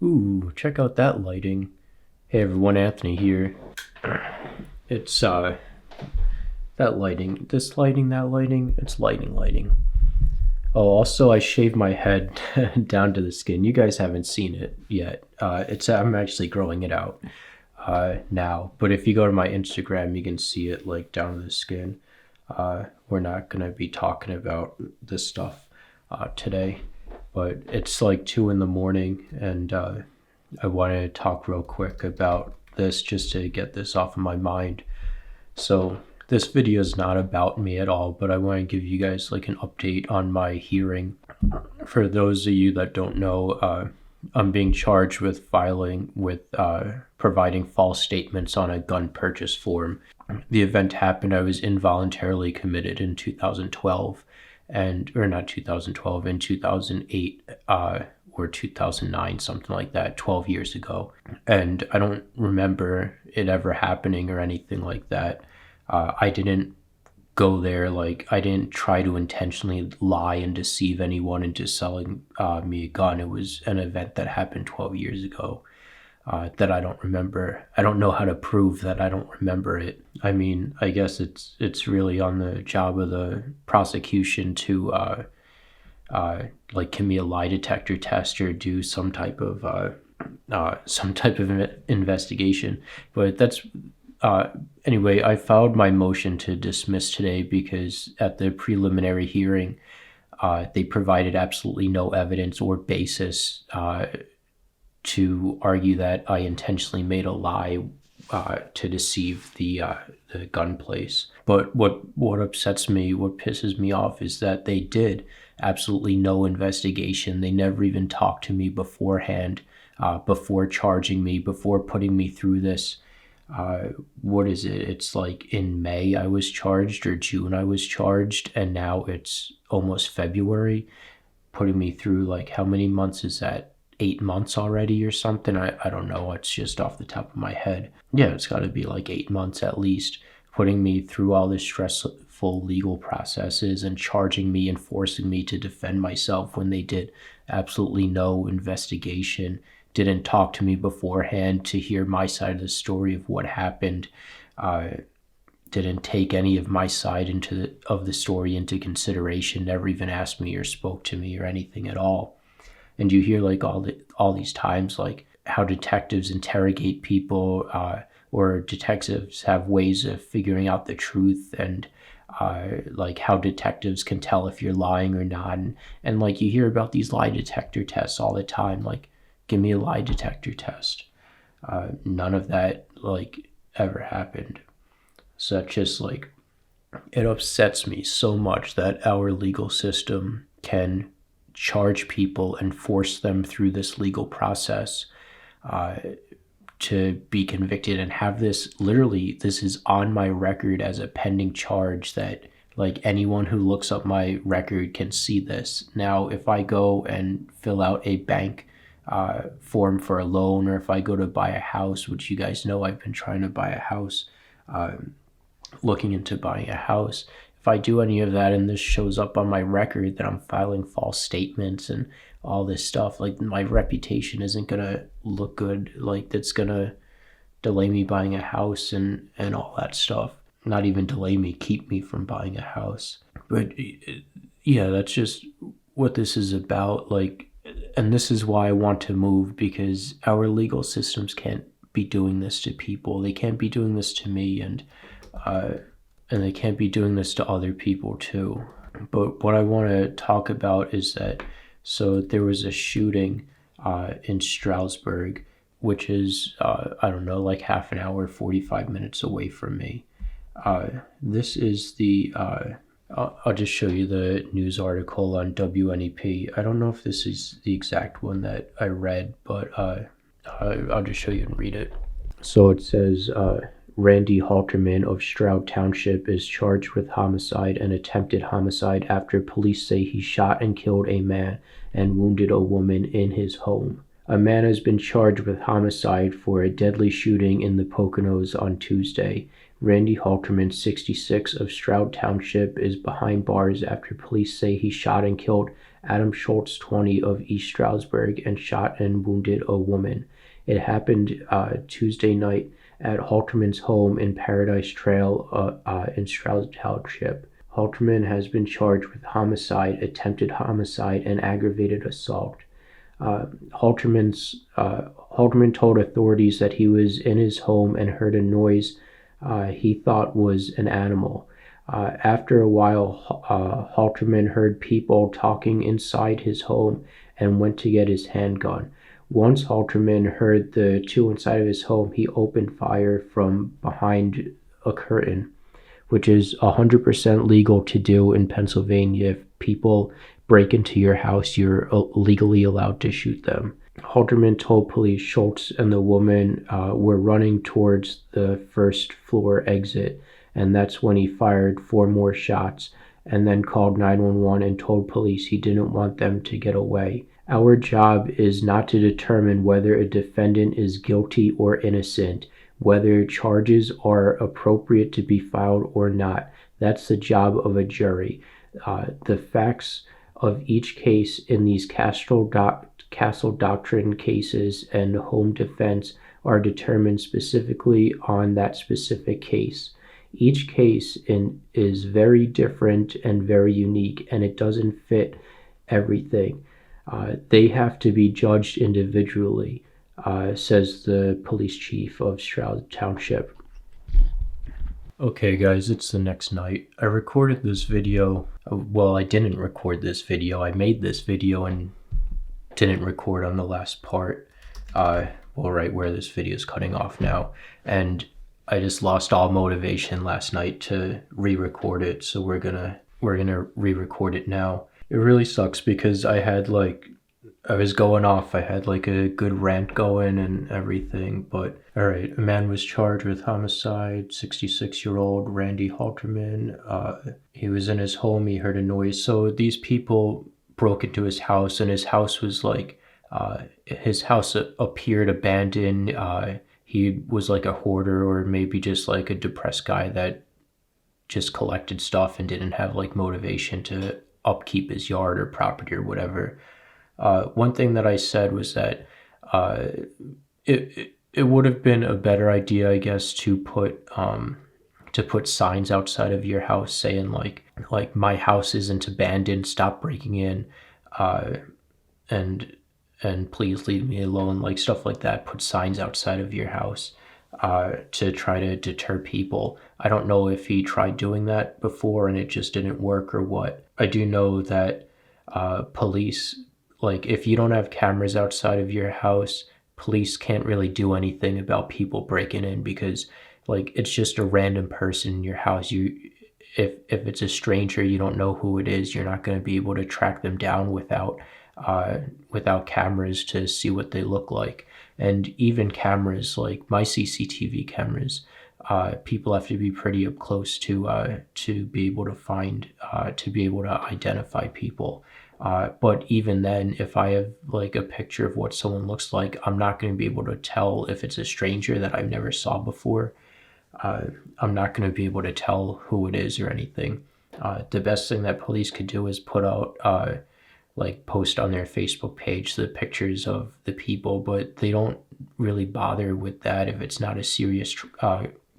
Ooh, check out that lighting. Hey everyone, Anthony here. It's that lighting, this lighting, that lighting, it's lighting. Oh, also I shaved my head down to the skin. You guys haven't seen it yet. I'm actually growing it out now. But if you go to my Instagram, you can see it like down to the skin. We're not gonna be talking about this stuff today, but it's like 2 in the morning, and I wanted to talk real quick about this just to get this off of my mind. So this video is not about me at all, but I want to give you guys like an update on my hearing. For those of you that don't know, I'm being charged with providing false statements on a gun purchase form. The event happened, I was involuntarily committed in 2012, or not 2012, in 2008, or 2009, something like that, 12 years ago. And I don't remember it ever happening or anything like that. I didn't go there, like, I didn't try to intentionally lie and deceive anyone into selling me a gun. It was an event that happened 12 years ago that I don't remember. I don't know how to prove that I don't remember it. I mean, I guess it's really on the job of the prosecution to like, give me a lie detector test or do some type of investigation. But that's anyway, I filed my motion to dismiss today because at the preliminary hearing, they provided absolutely no evidence or basis to argue that I intentionally made a lie to deceive the gun place. But what upsets me, what pisses me off, is that they did absolutely no investigation. They never even talked to me beforehand, before charging me, before putting me through this. What is it? It's like in May I was charged, or June I was charged, and now it's almost February, putting me through, like, how many months is that? 8 months already or something? I don't know. It's just off the top of my head. Yeah, it's got to be like 8 months at least, putting me through all this stressful legal processes and charging me and forcing me to defend myself when they did absolutely no investigation, didn't talk to me beforehand to hear my side of the story of what happened, didn't take any of my side of the story into consideration, never even asked me or spoke to me or anything at all. And you hear like all these times, like, how detectives interrogate people, or detectives have ways of figuring out the truth, and like how detectives can tell if you're lying or not, and like you hear about these lie detector tests all the time. Like, give me a lie detector test. None of that like ever happened. So that just, like, it upsets me so much that our legal system can charge people and force them through this legal process to be convicted, and have this, literally, this is on my record as a pending charge, that, like, anyone who looks up my record can see this. Now, if I go and fill out a bank form for a loan, or if I go to buy a house, which you guys know I've been trying to buy a house, looking into buying a house, if I do any of that and this shows up on my record that I'm filing false statements and all this stuff, like, my reputation isn't gonna look good. Like, that's gonna delay me buying a house and all that stuff. Not even delay me, keep me from buying a house. But yeah, that's just what this is about. Like, and this is why I want to move, because our legal systems can't be doing this to people. They can't be doing this to me, and they can't be doing this to other people too. But what I want to talk about is that, so there was a shooting in Stroudsburg, which is, I don't know, like half an hour, 45 minutes away from me. This is the, I'll just show you the news article on WNEP. I don't know if this is the exact one that I read, but I'll just show you and read it. So it says, Randy Halterman of Stroud Township is charged with homicide and attempted homicide after police say he shot and killed a man and wounded a woman in his home. A man has been charged with homicide for a deadly shooting in the Poconos on Tuesday. Randy Halterman, 66, of Stroud Township, is behind bars after police say he shot and killed Adam Schultz, 20, of East Stroudsburg, and shot and wounded a woman. It happened Tuesday night at Halterman's home in Paradise Trail in Stroud Township. Halterman has been charged with homicide, attempted homicide, and aggravated assault. Halterman told authorities that he was in his home and heard a noise he thought was an animal. After a while, Halterman heard people talking inside his home and went to get his handgun. Once Halterman heard the two inside of his home, he opened fire from behind a curtain, which is 100% legal to do in Pennsylvania. If people break into your house, you're legally allowed to shoot them. Halterman told police Schultz and the woman were running towards the first floor exit, and that's when he fired 4 more shots and then called 911 and told police he didn't want them to get away. Our job is not to determine whether a defendant is guilty or innocent, whether charges are appropriate to be filed or not. That's the job of a jury. The facts of each case in these Castle Doctrine cases and home defense are determined specifically on that specific case. Each case is very different and very unique, and it doesn't fit everything. They have to be judged individually, says the police chief of Stroud Township. Okay guys, it's the next night. I recorded this video. Well, I didn't record this video. I made this video and didn't record on the last part. Well, right where this video is cutting off now. And I just lost all motivation last night to re-record it, so we're gonna re-record it now. It really sucks because I was going off. I had like a good rant going and everything, but all right. A man was charged with homicide, 66-year-old Randy Halterman. He was in his home. He heard a noise. So these people broke into his house, and his house was like, his house appeared abandoned. He was like a hoarder, or maybe just like a depressed guy that just collected stuff and didn't have like motivation to upkeep his yard or property or whatever. One thing that I said was that it would have been a better idea, I guess, to put signs outside of your house saying like my house isn't abandoned, stop breaking in, and please leave me alone, like stuff like that. Put signs outside of your house to try to deter people. I don't know if he tried doing that before and it just didn't work or what. I do know that police, like if you don't have cameras outside of your house, police can't really do anything about people breaking in, because like it's just a random person in your house. If it's a stranger, you don't know who it is, you're not going to be able to track them down without cameras to see what they look like. And even cameras, like my CCTV cameras, people have to be pretty up close to be able to find, to be able to identify people. But even then, if I have like a picture of what someone looks like, I'm not going to be able to tell if it's a stranger that I've never saw before. I'm not going to be able to tell who it is or anything. The best thing that police could do is put out, like post on their Facebook page the pictures of the people, but they don't really bother with that if it's not a serious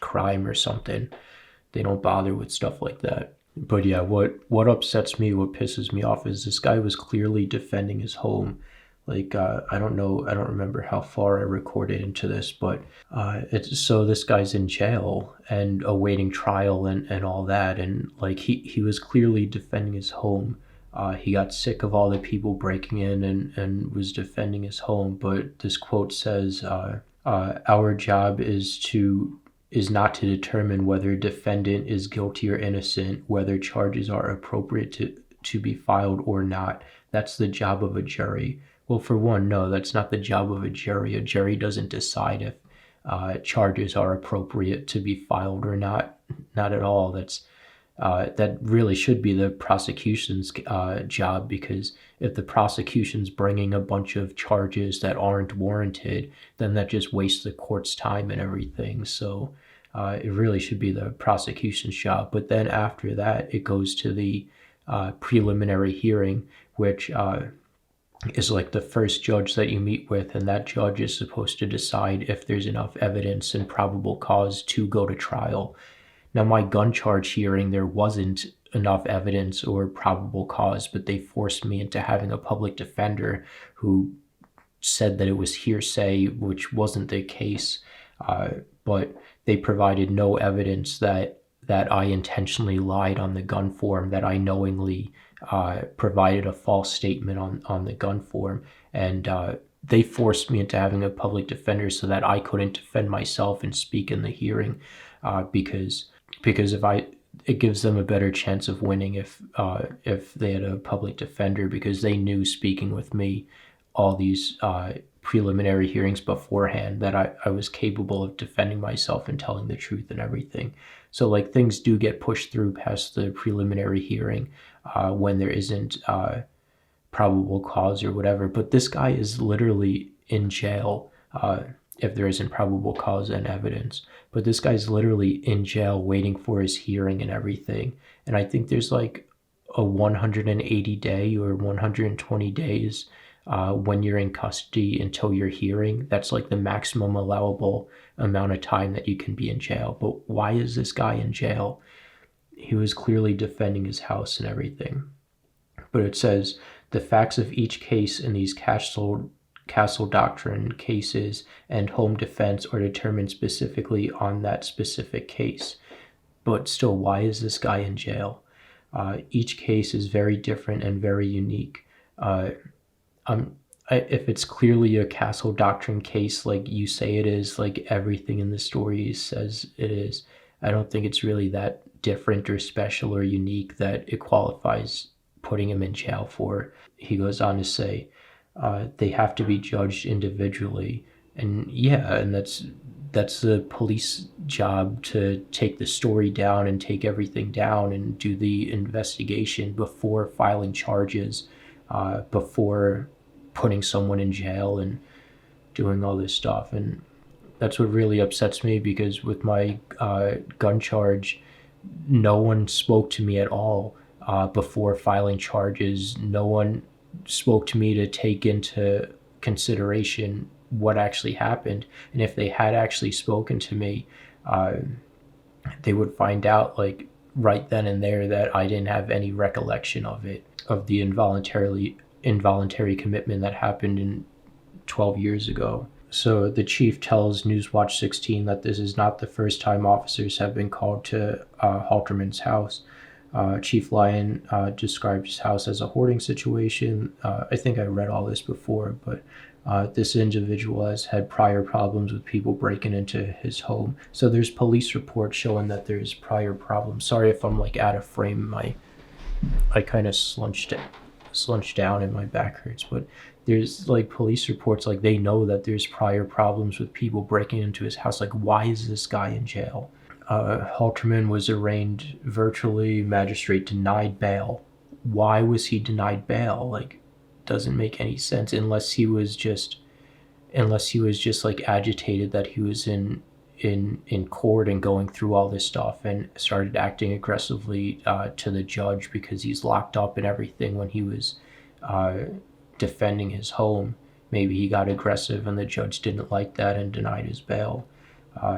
crime or something. They don't bother with stuff like that. But yeah, what upsets me, what pisses me off is this guy was clearly defending his home. Like, I don't remember how far I recorded into this, but so this guy's in jail and awaiting trial and all that. And like, he was clearly defending his home. He got sick of all the people breaking in and was defending his home. But this quote says, our job is not to determine whether a defendant is guilty or innocent, whether charges are appropriate to be filed or not. That's the job of a jury. Well, for one, no, that's not the job of a jury. A jury doesn't decide if charges are appropriate to be filed or not. Not at all. That really should be the prosecution's job, because if the prosecution's bringing a bunch of charges that aren't warranted, then that just wastes the court's time and everything. So it really should be the prosecution's job. But then after that, it goes to the preliminary hearing, which is like the first judge that you meet with, and that judge is supposed to decide if there's enough evidence and probable cause to go to trial. Now, my gun charge hearing, there wasn't enough evidence or probable cause, but they forced me into having a public defender who said that it was hearsay, which wasn't the case. But they provided no evidence that I intentionally lied on the gun form, that I knowingly provided a false statement on the gun form. And they forced me into having a public defender so that I couldn't defend myself and speak in the hearing, because it gives them a better chance of winning if they had a public defender, because they knew, speaking with me all these preliminary hearings beforehand, that I was capable of defending myself and telling the truth and everything. So like, things do get pushed through past the preliminary hearing when there isn't probable cause or whatever. But this guy is literally in jail if there isn't probable cause and evidence. But this guy's literally in jail waiting for his hearing and everything. And I think there's like a 180 day or 120 days when you're in custody until your hearing. That's like the maximum allowable amount of time that you can be in jail. But why is this guy in jail? He was clearly defending his house and everything. But it says, the facts of each case in these castle doctrine cases and home defense are determined specifically on that specific case. But still, why is this guy in jail? Each case is very different and very unique. If it's clearly a castle doctrine case, like you say it is, like everything in the story says it is, I don't think it's really that different or special or unique that it qualifies putting him in jail for. He goes on to say, they have to be judged individually. And yeah, and that's the police job, to take the story down and take everything down and do the investigation before filing charges, before putting someone in jail and doing all this stuff. And that's what really upsets me, because with my gun charge, no one spoke to me at all before filing charges. No one spoke to me to take into consideration what actually happened. And if they had actually spoken to me, they would find out like right then and there that I didn't have any recollection of it, of the involuntary commitment that happened in 12 years ago. So the chief tells Newswatch 16 that this is not the first time officers have been called to Halterman's house. Chief Lyon described his house as a hoarding situation. I think I read all this before, but this individual has had prior problems with people breaking into his home. So there's police reports showing that there's prior problems. Sorry if I'm like out of frame. I kind of slunched down and my back hurts, but there's like police reports, like they know that there's prior problems with people breaking into his house. Like, why is this guy in jail? Halterman was arraigned virtually. Magistrate denied bail. Why was he denied bail? Like, doesn't make any sense, unless he was just like agitated that he was in court and going through all this stuff, and started acting aggressively to the judge because he's locked up and everything when he was defending his home. Maybe he got aggressive and the judge didn't like that and denied his bail.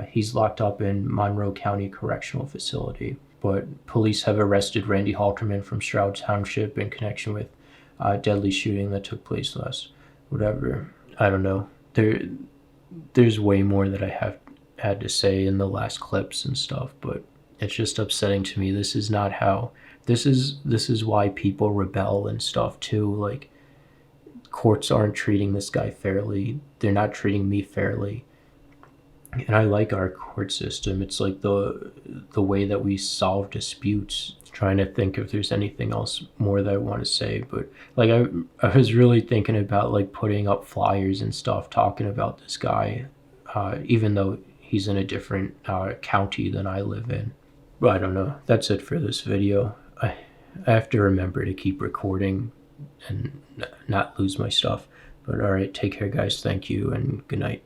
He's locked up in Monroe County Correctional Facility. But police have arrested Randy Halterman from Stroud Township in connection with deadly shooting that took place whatever. I don't know. There's way more that I had to say in the last clips and stuff, but it's just upsetting to me. This is not how. This is why people rebel and stuff too. Like, courts aren't treating this guy fairly. They're not treating me fairly. And I like our court system. It's like the way that we solve disputes. Trying to think if there's anything else more that I want to say, but like I was really thinking about like putting up flyers and stuff talking about this guy, even though he's in a different county than I live in. But I don't know. That's it for this video. I have to remember to keep recording and not lose my stuff. But all right, take care, guys. Thank you, and good night.